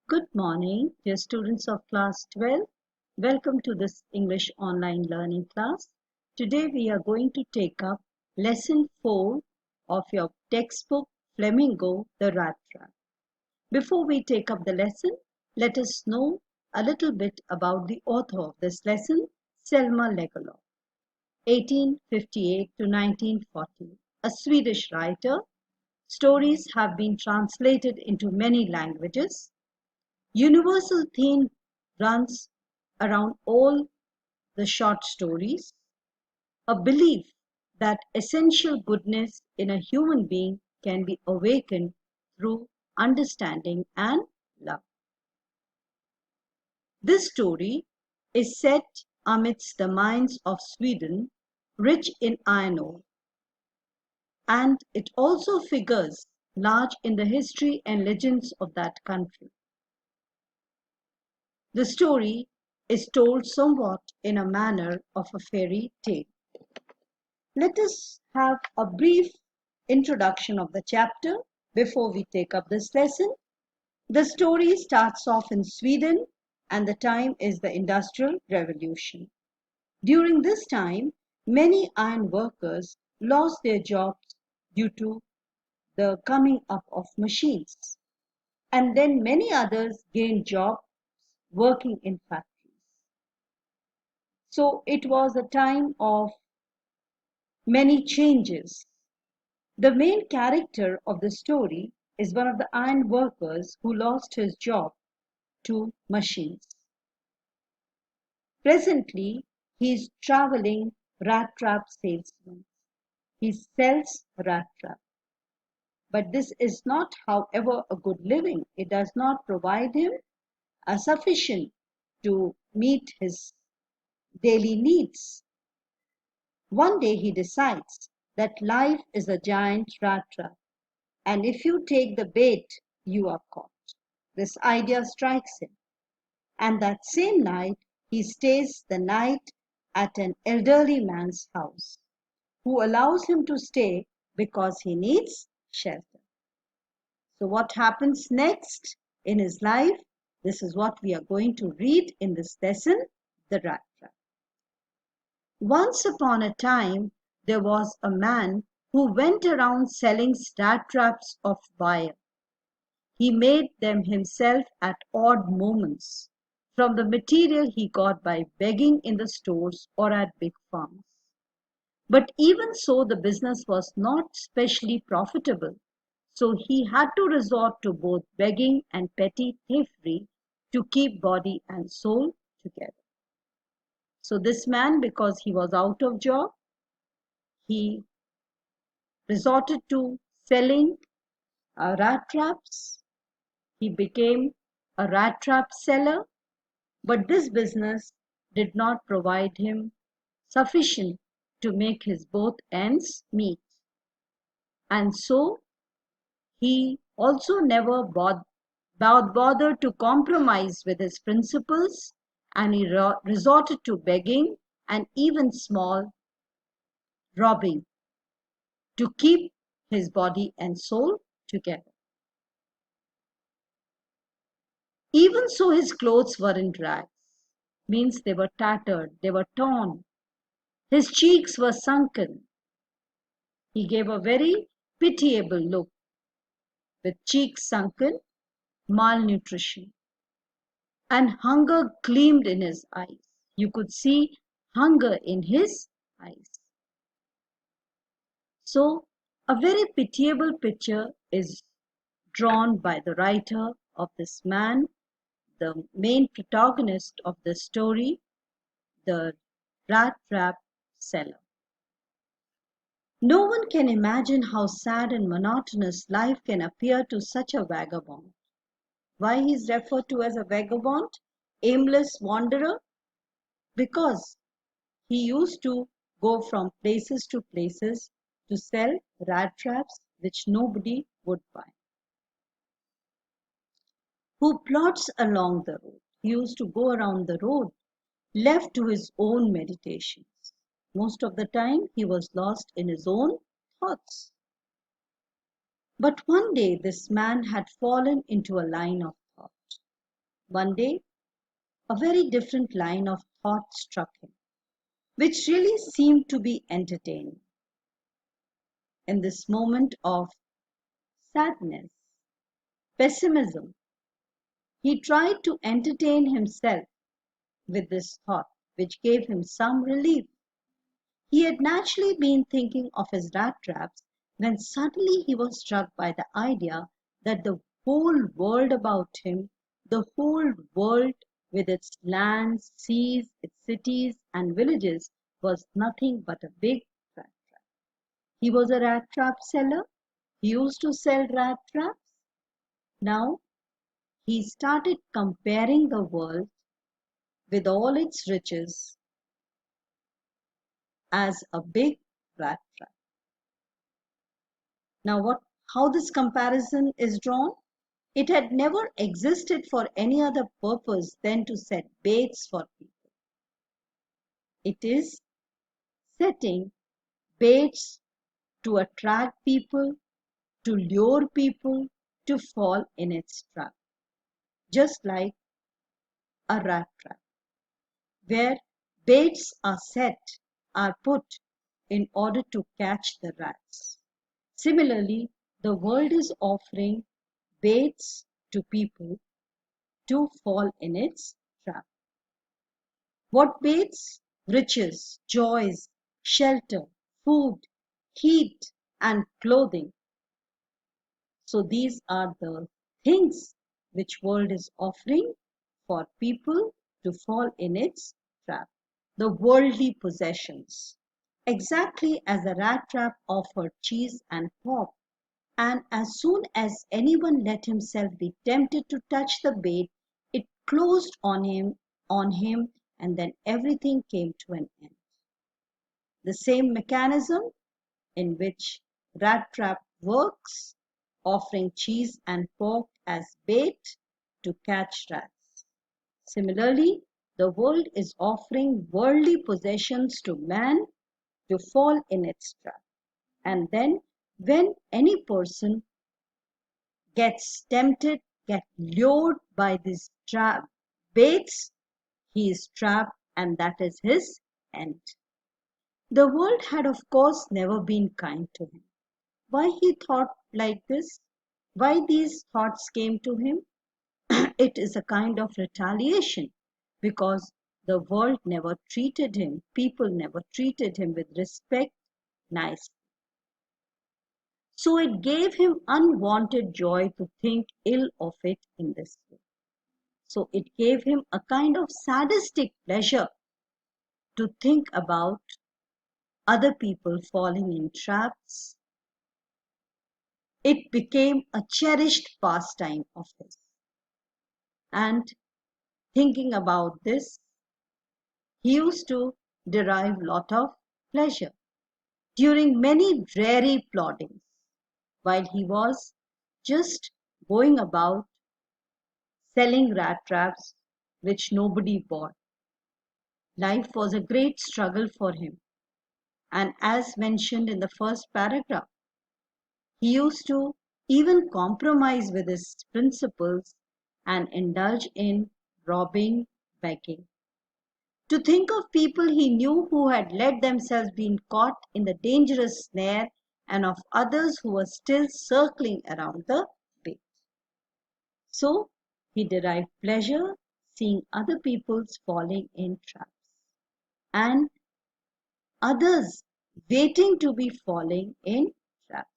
Good morning, dear students of class 12. Welcome to this English online learning class. Today we are going to take up lesson 4 of your textbook Flamingo the Rat Trap. Before we take up the lesson, let us know a little bit about the author of this lesson, Selma Lagerlöf, 1858 to 1940, a Swedish writer. Stories have been translated into many languages. Universal theme runs around all the short stories, a belief that essential goodness in a human being can be awakened through understanding and love. This story is set amidst the mines of Sweden, rich in iron ore, and it also figures large in the history and legends of that country. The story is told somewhat in a manner of a fairy tale. Let us have a brief introduction of the chapter before we take up this lesson. The story starts off in Sweden and the time is the Industrial Revolution. During this time, many iron workers lost their jobs due to the coming up of machines, and then many others gained jobs working in factories. So it was a time of many changes. The main character of the story is one of the iron workers who lost his job to machines. Presently, he is traveling rat trap salesman. He sells rat trap. But this is not, however, a good living. It does not provide him a sufficient to meet his daily needs. One day he decides that life is a giant rat trap, and if you take the bait, you are caught. This idea strikes him, and that same night he stays the night at an elderly man's house, who allows him to stay because he needs shelter. So what happens next in his life? This is what we are going to read in this lesson, The Rat Trap. Once upon a time, there was a man who went around selling rat traps of wire. He made them himself at odd moments from the material he got by begging in the stores or at big farms. But even so, the business was not specially profitable, so he had to resort to both begging and petty thievery to keep body and soul together. So this man, because he was out of job, he resorted to selling rat traps. He became a rat trap seller, but this business did not provide him sufficient to make his both ends meet. And so he also never bothered to compromise with his principles, and he resorted to begging and even small robbing to keep his body and soul together. Even so, his clothes were in rags, means they were tattered, they were torn. His cheeks were sunken. He gave a very pitiable look, with cheeks sunken, malnutrition, and hunger gleamed in his eyes. You could see hunger in his eyes. So, a very pitiable picture is drawn by the writer of this man, the main protagonist of the story, the rat trap seller. No one can imagine how sad and monotonous life can appear to such a vagabond. Why he is referred to as a vagabond, aimless wanderer? Because he used to go from places to places to sell rat traps which nobody would buy. Who plods along the road? He used to go around the road, left to his own meditations. Most of the time he was lost in his own thoughts. But one day this man had fallen into a line of thought. One day, a very different line of thought struck him, which really seemed to be entertaining. In this moment of sadness, pessimism, he tried to entertain himself with this thought, which gave him some relief. He had naturally been thinking of his rat traps when suddenly he was struck by the idea that the whole world about him, the whole world with its lands, seas, its cities and villages, was nothing but a big rat trap. He was a rat trap seller. He used to sell rat traps. Now he started comparing the world with all its riches as a big rat trap. Now, how this comparison is drawn? It had never existed for any other purpose than to set baits for people. It is setting baits to attract people, to lure people to fall in its trap, just like a rat trap, where baits are put in order to catch the rats. Similarly, the world is offering baits to people to fall in its trap. What baits? Riches, joys, shelter, food, heat, and clothing. So these are the things which world is offering for people to fall in its trap. The worldly possessions. Exactly as the rat trap offered cheese and pork, and as soon as anyone let himself be tempted to touch the bait, it closed on him, and then everything came to an end. The same mechanism in which rat trap works, offering cheese and pork as bait to catch rats. Similarly, the world is offering worldly possessions to man to fall in its trap. And then when any person gets tempted, gets lured by these trap baits, he is trapped, and that is his end. The world had, of course, never been kind to him. Why he thought like this? Why these thoughts came to him? It is a kind of retaliation because the world never treated him, people never treated him with respect, nice. So it gave him unwanted joy to think ill of it in this way. So it gave him a kind of sadistic pleasure to think about other people falling in traps. It became a cherished pastime of his. And thinking about this, he used to derive lot of pleasure during many dreary ploddings while he was just going about selling rat traps which nobody bought. Life was a great struggle for him, and as mentioned in the first paragraph, he used to even compromise with his principles and indulge in robbing, begging. To think of people he knew who had let themselves been caught in the dangerous snare, and of others who were still circling around the bait. So he derived pleasure seeing other people's falling in traps, and others waiting to be falling in traps.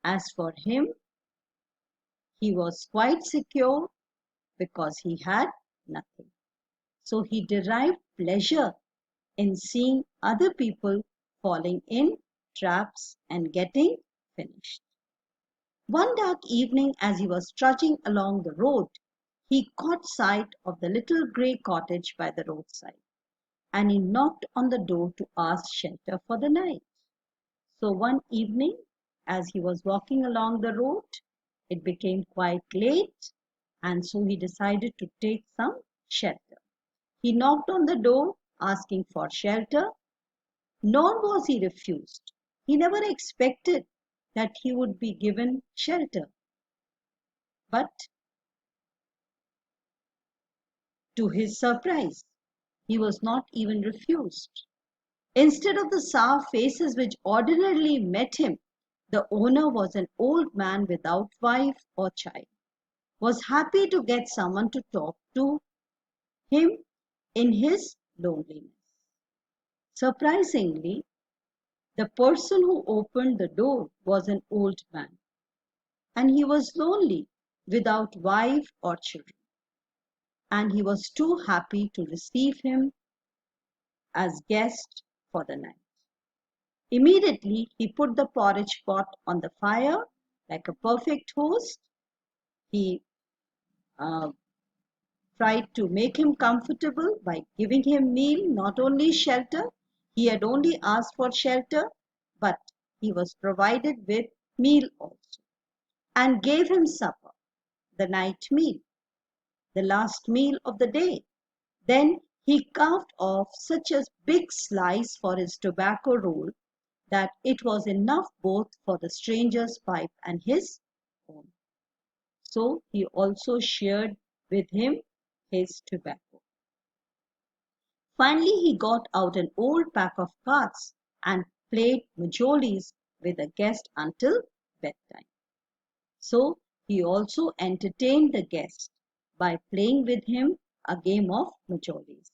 As for him, he was quite secure because he had nothing. So he derived pleasure in seeing other people falling in traps and getting finished. One dark evening, as he was trudging along the road, he caught sight of the little grey cottage by the roadside, and he knocked on the door to ask shelter for the night. So one evening, as he was walking along the road, it became quite late, and so he decided to take some shelter. He knocked on the door asking for shelter, nor was he refused. He never expected that he would be given shelter. But To his surprise, he was not even refused. Instead of the sour faces which ordinarily met him, the owner was an old man without wife or child, was happy to get someone to talk to him in his loneliness. Surprisingly, the person who opened the door was an old man, and he was lonely, without wife or children, and he was too happy to receive him as guest for the night. Immediately he put the porridge pot on the fire like a perfect host. He uh, tried to make him comfortable by giving him meal, not only shelter. He had only asked for shelter, but he was provided with meal also, and gave him supper, the night meal, the last meal of the day. Then he carved off such a big slice for his tobacco roll that it was enough both for the stranger's pipe and his own. So he also shared with him his tobacco. Finally, he got out an old pack of cards and played majolis with the guest until bedtime. So he also entertained the guest by playing with him a game of majolis.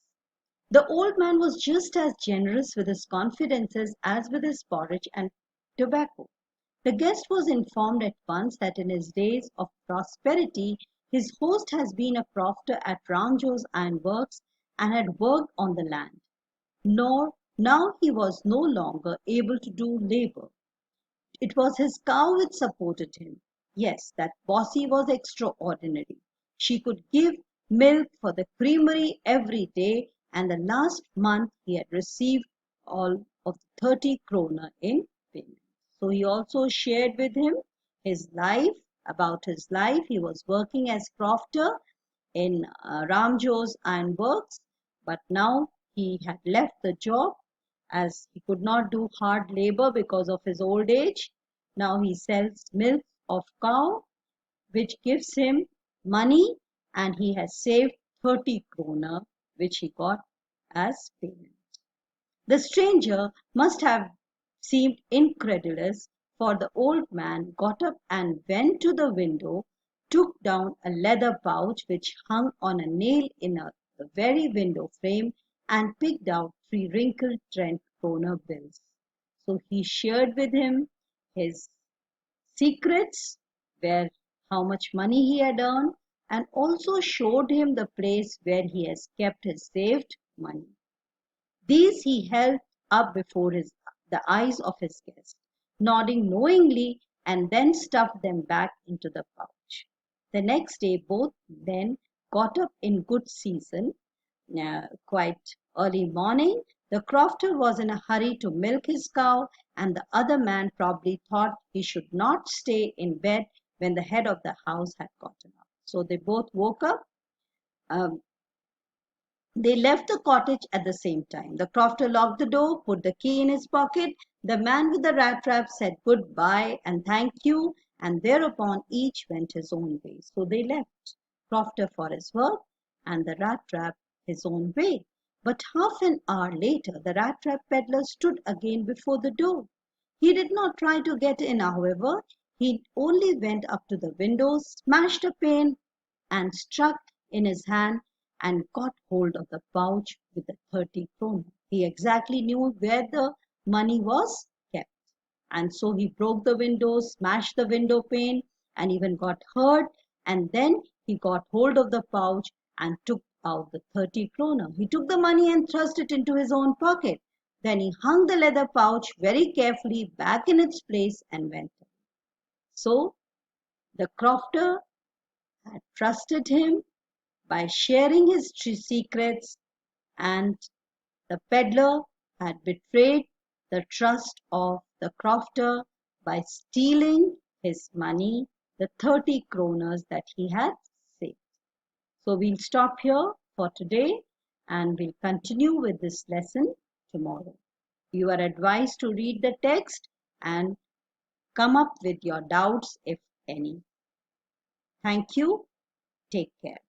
The old man was just as generous with his confidences as with his porridge and tobacco. The guest was informed at once that in his days of prosperity his host has been a crofter at Ramjo's iron works and had worked on the land. Nor now he was no longer able to do labor. It was his cow which supported him. Yes, that Bossy was extraordinary. She could give milk for the creamery every day, and the last month he had received all of 30 kroner in payment. So he also shared with him his life, about his life. He was working as crofter in Ramjo's iron works, but now he had left the job as he could not do hard labor because of his old age. Now he sells milk of cow, which gives him money, and he has saved 30 kroner, which he got as payment. The stranger must have seemed incredulous, for the old man got up and went to the window, took down a leather pouch which hung on a nail in the very window frame, and picked out 3 wrinkled 10-kroner bills. So he shared with him his secrets, where how much money he had earned, and also showed him the place where he has kept his saved money. These he held up before the eyes of his guest, nodding knowingly, and then stuffed them back into the pouch. The next day both men got up in good season, quite early morning. The crofter was in a hurry to milk his cow, and the other man probably thought he should not stay in bed when the head of the house had gotten up. So they both woke up. Um, They left the cottage at the same time. The crofter locked the door, put the key in his pocket. The man with the rat trap said goodbye and thank you, and thereupon each went his own way. So they left, crofter for his work and the rat trap his own way. But half an hour later, the rat trap peddler stood again before the door. He did not try to get in, however. He only went up to the window, smashed a pane, and struck in his hand and got hold of the pouch with the 30 kroner. He exactly knew where the money was kept. And so he broke the window, smashed the window pane, and even got hurt. And then he got hold of the pouch and took out the 30 kroner. He took the money and thrust it into his own pocket. Then he hung the leather pouch very carefully back in its place and went away. So the crofter had trusted him by sharing his secrets, and the peddler had betrayed the trust of the crofter by stealing his money, the 30 kroners that he had saved. So we'll stop here for today and we'll continue with this lesson tomorrow. You are advised to read the text and come up with your doubts if any. Thank you. Take care.